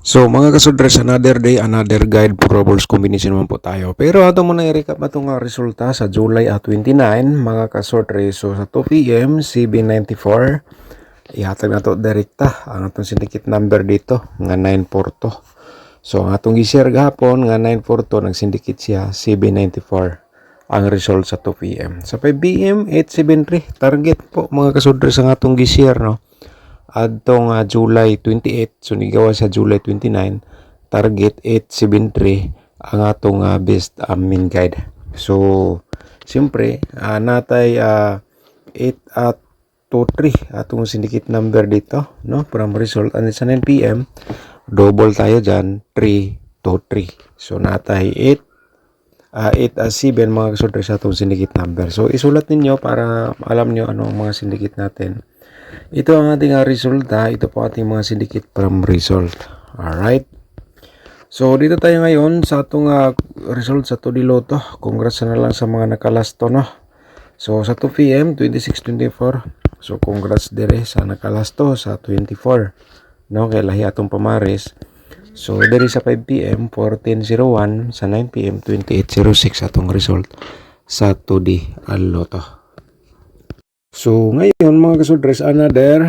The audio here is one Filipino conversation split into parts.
So mga kasudres, another day, another guide for Robles combination naman po tayo. Pero ato muna i-recap itong resulta sa July 29, mga kasudres. So sa 2 p.m, CB94, ihatag na to direkta ang atong syndicate number dito, nga 942. So ang atong gi-share gahapon, nga 942, nag-syndicate siya, CB94 ang result sa 2 p.m. Sa 5 p.m, 873, target po mga kasudres ang atong gi-share, no? Adtong July 28, so nigawa sa July 29, target 873 ang atong best min guide. So siyempre natay 8 at 23 atong syndicate number dito, no, from result. And sa 9 p.m, double tayo dyan, 323. So natay 8 7 mga kasudre sa atong syndicate number. So isulat ninyo para alam nyo ano ang mga syndicate natin. Ito ang ating resulta. Ito po ating mga syndicate from result. Alright. So, dito tayo ngayon sa atong result sa 2D Lotto. Congrats na lang sa mga nakalasto, no? So, sa 2 p.m, 26-24. So, congrats dire sa nakalasto sa 24. No? Kaya lahi atong pamaris. So, dire sa 5 p.m, 14-01. Sa 9 p.m, 28-06 atong result sa 2D Lotto. So ngayon mga kasudres, another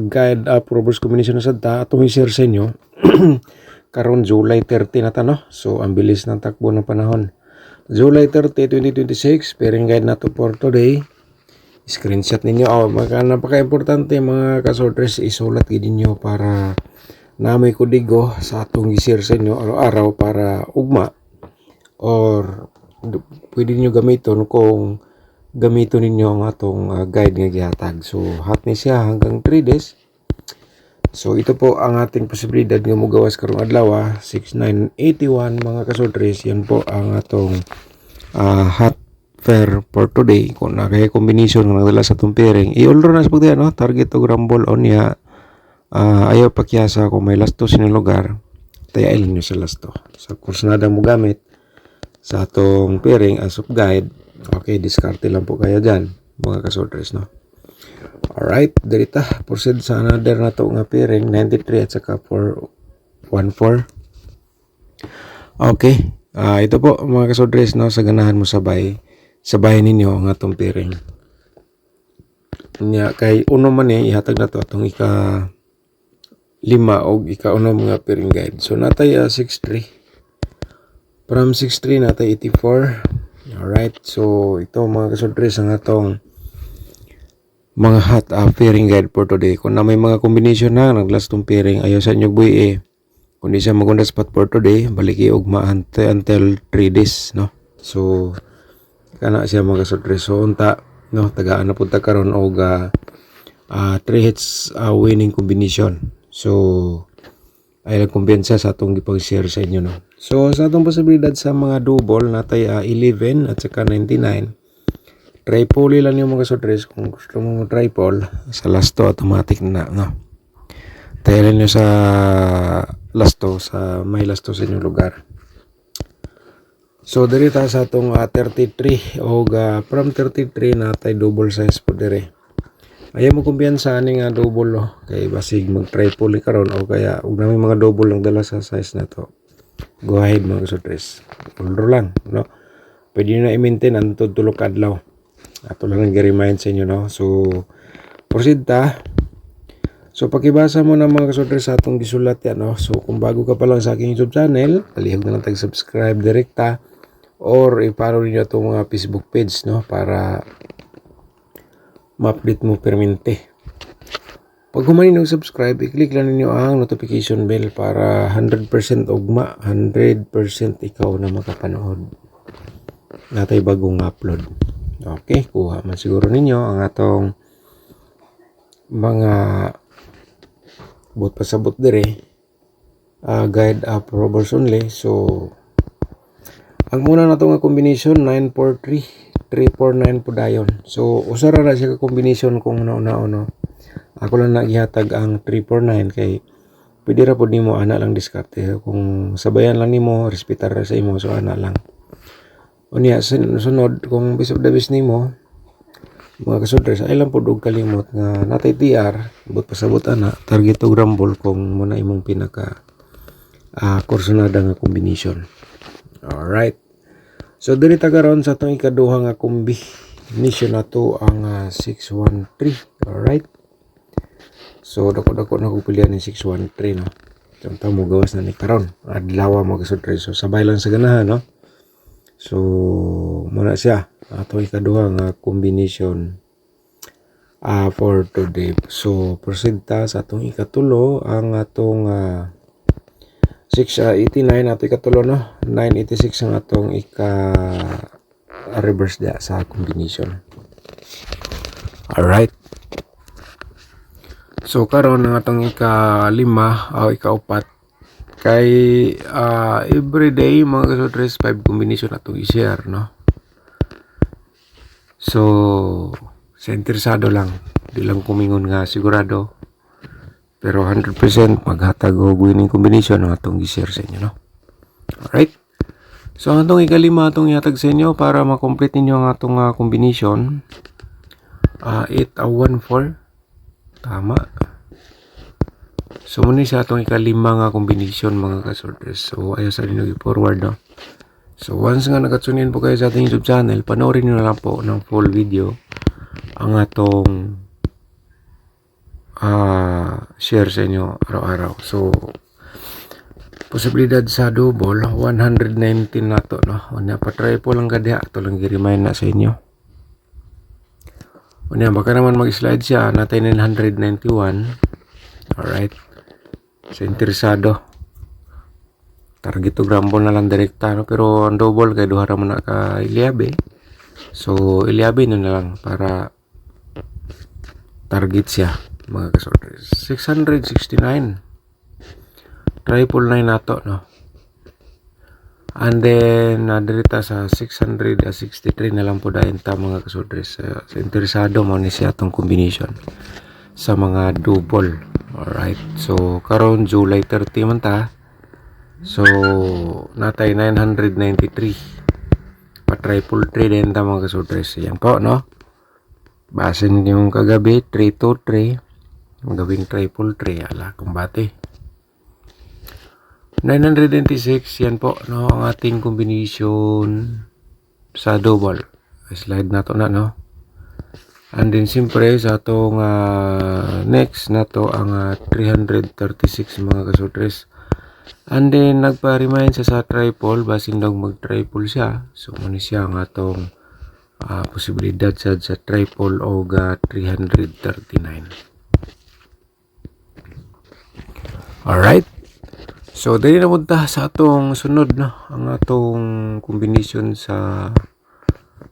guide Robles combination na sadta atong i-share sa inyo. Karon July 30 na ta, no? So ang bilis ng takbo ng panahon. July 30, 2026, pairing guide na to for today. Screenshot ninyo. Napaka-importante mga kasudres, isulat gid ninyo para namoy kudigo sa atong i-share sa inyo araw-araw para ugma, or pwede niyo gamiton kung gamito ninyo ang atong guide nga gihatag. So hot ni siya hanggang 3 days. So ito po ang ating posibilidad nga mogawas karong adlaw, 6981 mga kasudres. Yan po ang atong hot fair for today. Kung nakaya combination nga nagdala sa atong pairing, i-order na sa pagdiyan, no? Target to rumble on ya. Ayaw pakyasa kung may lasto sa lugar, tayailin nyo sa lasto. So kung sanada mo gamit sa atong pairing as of guide, okay, diskarte lang po kayo dyan mga kasudres, no? Alright, dirita proceed sa another na to nga pairing 93 at saka 414. Okay, ito po mga kasudres, no, sa ganahan mo sabay ninyo ang atong pairing nya. Kay uno man ihatag na to atong ika 5 o ika uno mga pairing guide. So natay 63, from 63 natay 84. Alright, so ito mga kasudres ang atong mga hot pairing guide for today. Kung na may mga combination na naglast tong pairing, ayaw sa inyo buhi kung di siya maganda spot for today, balik i-ugma until 3 days, no? So kana siya mga kasudres. So unta, no, tagaan na punta karon og 3 hits winning combination. So ay nagkumpiyansa sa atong gipag-share sa inyo, no? So sa atong posibilidad sa mga double natay 11 at saka 99. Triple lang yung mga kasudres. Kung gusto mo triple sa lasto, automatic na, no? Tayalan nyo sa lasto, sa may lasto sa inyong lugar. So dirita sa atong 33 o from 33 natay double size po dire. Ayaw mo kumpiyansa ani nga double, no? Kay basig mag-triple karon o kaya ug na may mga double lang dala sa size na to. Go ahead mga kasudres. Order lang, no? Pwede nyo na i-maintain ang tulog adlaw. Ato lang nag-remind sa inyo, no? So proceed ta. So pakibasa mo na mga kasudres sa atong gisulat yan, no? So kung bago ka pa lang sa aking YouTube channel, palihog na lang tag-subscribe direkta, or i-follow niyo itong mga Facebook page, no? Para ma-update mo permente. Pag humanin ng subscribe, i-click lang ninyo ang notification bell para 100% ugma, 100% ikaw na makapanood natay bagong upload. Okay, kuha man siguro ninyo ang atong mga bot pasabot dire, guide Robles only. So ang muna na itong combination 943 349 po dayon. So usara na siya ka combination kung una-una. Ako lang nagihatag ang 349 kay pwede ra po nimo ana lang diskarte. Kung sabayan lang nimo, respetar sa imo, so ana lang. Unya sunod kung bisog dabis nimo, mga kasudres, ay lang po og kalimot nga natay TR, but pasabot ana, target og rumble kung muna imong pinaka kursunada nga combination. Alright. So diri ta karon sa atong ikaduha nga combination nato ang 613. Alright. So dako-dako na ko pilihan ni 613 no. Tama mo gawas na ni karon. Adlaw mo kasudres. So sabay lang sa ganahan no. So muna siya atong ikaduha nga combination for today. So proceed ta sa atong ikatulo ang atong 689 ato ikatulo no. 986 ang atong reverse dia sa combination. Alright. So karon ang atong ika-5 o ika-4 kay everyday mga kasudres 5 combination atong i-share no. So sa interesado lang, di lang kumingon nga sigurado, pero 100% maghatag og winning combination ang atong i-share sa inyo no. Alright. So ang atong ika-5 atong ihatag sa inyo para ma-complete ninyo ang atong combination 814. Tama. So muna siya atong ika-5 nga combination mga kasudres. So ayaw sa rin i-forward no. So once nga nakatsunin po kayo sa ating YouTube channel, panoorin nyo na lang po ng full video ang atong share sa inyo araw-araw. So posibilidad sa double 119 na to no. Unya pa-try po lang kadiha, ito lang i-remind na sa inyo. Unya baka naman mag-slide siya natay 991. Alright. Sa interesado, target to grumble na lang direkta no? Pero ang double kay duha ra man na ka Iliabe. So Iliabe na lang para target siya mga kasudres. 669 triple 9 nato no. And then nadirita sa 663 na lang po dayon ta mga kasudres. Sa interesado mo ni siya atong combination sa mga double. Alright. So karon July 30 man ta. So natay 993 pa triple 3 din ta mga kasudres. Yan po no. Base ninyong kagabi 323 gawing triple 3 ala kumbate 926 yan po no ang ating combination sa double. Slide nato na no. And then siyempre sa atong next na to ang 336 mga kasudres. And then nagpa-remind siya sa triple basin daw mag-triple siya. So muna siya ang atong posibilidad sa triple o 339. Alright. So dali na punta sa atong sunod no ang atong combination sa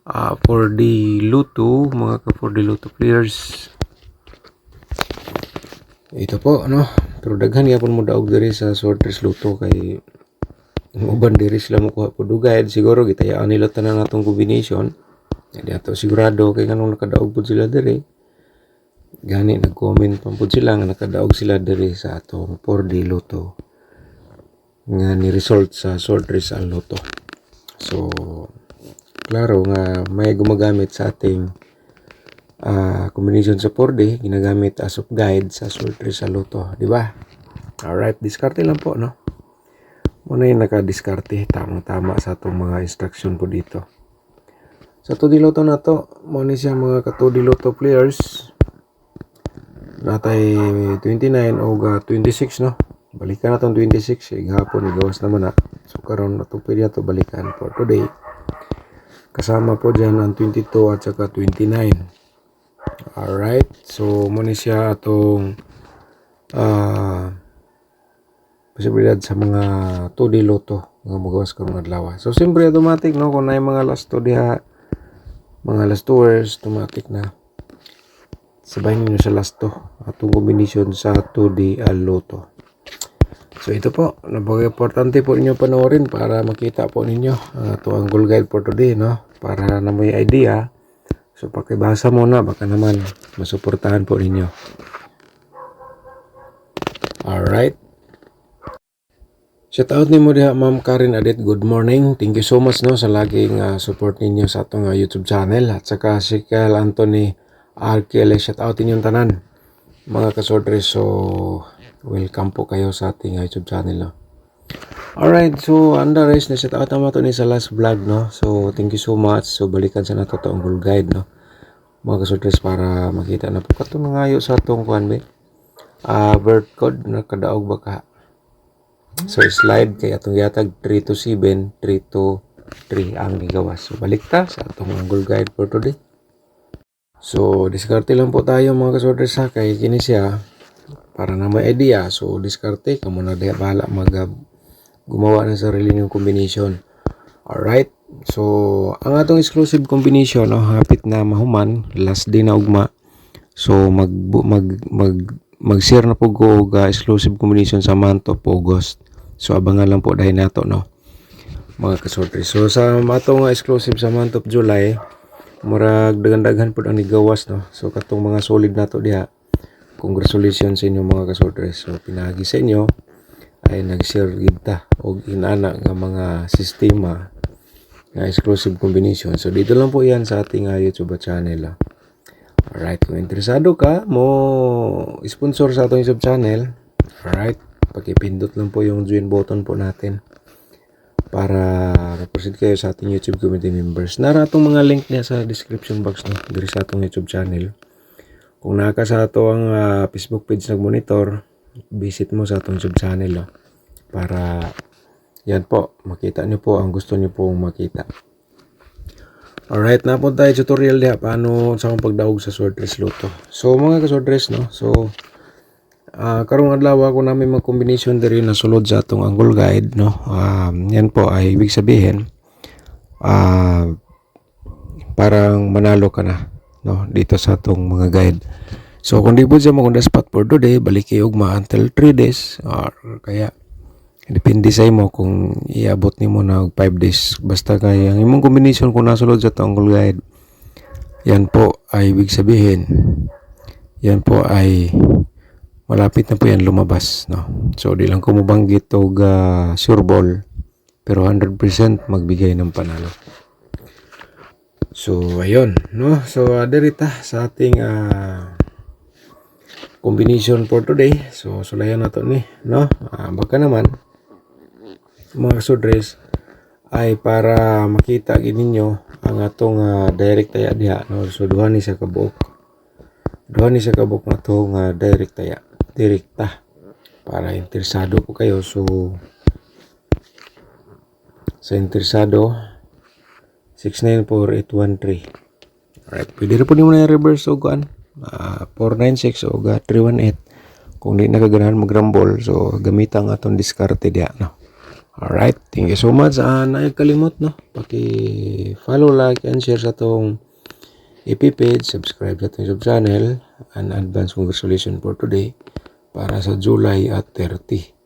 4D Luto, mga ka 4D Luto players. Ito po no, pero daghan gyapon mo daog diri sa Sortress Luto kay uban diri sila mo kuha po dugay siguro gitayaan nila tanan natong combination. Di ato sigurado kay kanang nakadaog pud sila diri. Gani nag-comment pa pud sila nga nakadaog sila diri sa atong 4D Luto nga ni result sa Sortress al Luto. So klaro nga may gumagamit sa ating combination sa 4D, ginagamit as of guide sa Sortress sa Luto, di ba? Alright, diskarte lang po, no? Muna yung naka-diskarte, tama-tama sa itong mga instruction po dito. Sa 2D Luto na to, muna siya mga ka-2D Luto players. Natay 29 o 26, no? Balikan na itong 26, hapon, igawas naman na. So karon na ito, pwede na ito balikan for today. Kasama po dyan ang 22 at saka 29. Alright. So muna siya atong posibilidad sa mga 2D Luto nga magawas karong adlaw. So siyempre automatic no kung nay mga last 2 diha, mga last 2 hours automatic na. Sabahin niyo sa last 2 atong combination sa 2D Luto. So ito po, napaka-importante po ninyo panoorin para makita po ninyo ito ang goal guide for today, no? Para na may idea. So pakibasa muna, baka naman masuportahan po ninyo. Alright. Shout out nimo diha Ma'am Karen Adet, good morning. Thank you so much no sa laging support ninyo sa atong YouTube channel, at saka si Kel Anthony RKL, shout out inyong tanan mga kasordres. So welcome po kayo sa ating YouTube channel no. Alright, so under race na shout out naman to ni sa last vlog no. So thank you so much. So balikan sa nato to ang goal guide no mga kasordres, para makita na po katong nangayo sa atong kuan be bird code na kadaog ba ka. So slide kay atong yatag 3 to 7, 3 to 3 ang gigawas. So balik ta sa atong goal guide for today. So diskarte lang po tayo mga kasordres ha, kay kini siya para na may idea. So diskarte kamo na diha bahala gumawa ng sarili niyong combination. Alright, so ang atong exclusive combination no, hapit na mahuman, last day na ugma. So mag-share na po ko og exclusive combination sa month of August. So abangan lang po dahil nato no mga kasortris. So sa atong exclusive sa month of July, murag daghan-daghan po ang nigawas no. So katong mga solid nato diha, congratulations sa inyo mga kasortris. So pinagi sa inyo ay nag-share kita og inana nga mga sistema na exclusive combination. So dito lang po yan sa ating YouTube channel. Alright, kung interesado ka mo sponsor sa atong YouTube channel, alright, pakipindot lang po yung join button po natin para ma-proceed kayo sa ating YouTube community members. Nara atong mga link niya sa description box no, diri sa atong YouTube channel. Kung naka sa ato ang Facebook page nag-monitor, visit mo sa atong YouTube channel no, para yan po, makita niyo po ang gusto niyo pong makita. Alright, napon tayo tutorial diha paano sa akong pagdaog sa swordless luto. So mga ka-swordless no, so karong adlaw ako namin mag-combination diri na sulod sa atong angle guide no. Yan po ay ibig sabihin parang manalo ka na no dito sa atong mga guide. So kung di po siya magunda spot for today, balik kayo ugma until 3 days or kaya depende sa imo kung iabot nimo na 5 days. Basta kaya ang imong combination kung nasulod sa angle guide, yan po ay ibig sabihin yan po ay malapit na po yan lumabas no. So di lang ko mabanggit og sure ball, pero 100% magbigay ng panalo. So ayun no. So dirita sa ating combination for today. So sulayan nato ni no. Baka naman mga kasordres ay para makita gid ninyo ang atong direct taya diha no. So duha ni sa kabuk nga to nga direct taya, direkta, para interesado po kayo. So sa interesado 694813. Alright, pwede rin po nimo na reverse o kuan 496 o 318 kung di nakaganahan mag-rumble. So gamitan ang atong diskarte diha no. Alright, thank you so much. Naikalimot no, paki-follow, like, and share sa atong EP page, subscribe sa atong YouTube channel, and advance congratulations for today para sa July 30.